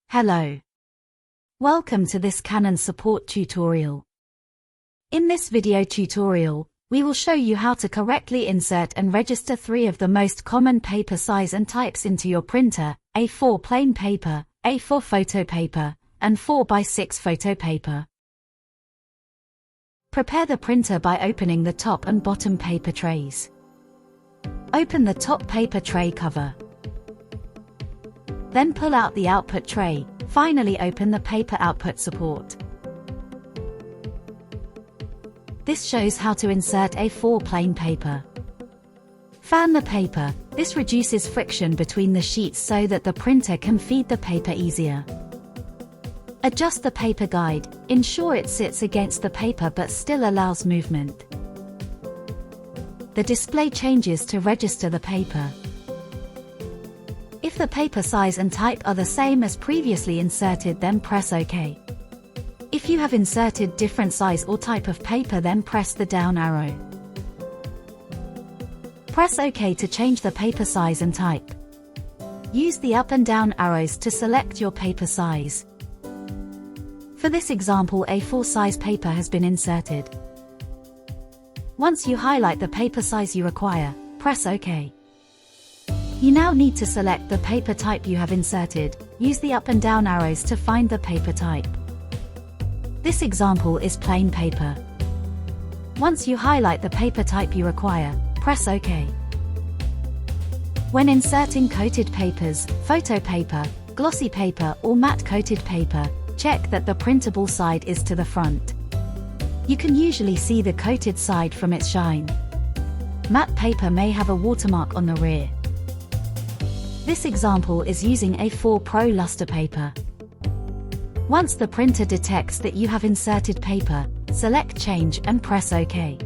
Hello. Welcome to this Canon support tutorial. In this video tutorial, we will show you how to correctly insert and register 3 of the most common paper size and types into your printer: A4 plain paper, A4 photo paper, and 4x6 photo paper. Prepare the printer by opening the top and bottom paper trays. Open the top paper tray cover. Then pull out the output tray. Finally, open the paper output support. This shows how to insert A4 plain paper. Fan the paper. This reduces friction between the sheets so that the printer can feed the paper easier. Adjust the paper guide. Ensure it sits against the paper but still allows movement. The display changes to register the paper. If the paper size and type are the same as previously inserted, then press OK. If you have inserted different size or type of paper, then press the down arrow. Press OK to change the paper size and type. Use the up and down arrows to select your paper size. For this example, A4 size paper has been inserted. Once you highlight the paper size you require, press OK. You now need to select the paper type you have inserted. Use the up and down arrows to find the paper type. This example is plain paper. Once you highlight the paper type you require, press OK. When inserting coated papers, photo paper, glossy paper or matte coated paper, check that the printable side is to the front. You can usually see the coated side from its shine. Matte paper may have a watermark on the rear. This example is using A4 Pro luster paper. Once the printer detects that you have inserted paper, select Change and press OK.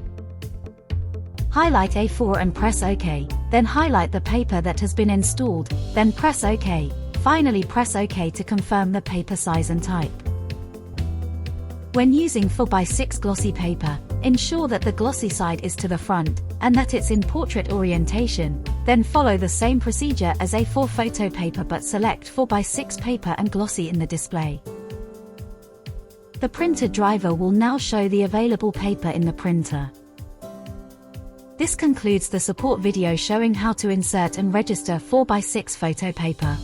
Highlight A4 and press OK, then highlight the paper that has been installed, then press OK. Finally, press OK to confirm the paper size and type. When using 4x6 glossy paper, ensure that the glossy side is to the front, and that it's in portrait orientation. Then follow the same procedure as A4 photo paper but select 4x6 paper and glossy in the display. The printer driver will now show the available paper in the printer. This concludes the support video showing how to insert and register 4x6 photo paper.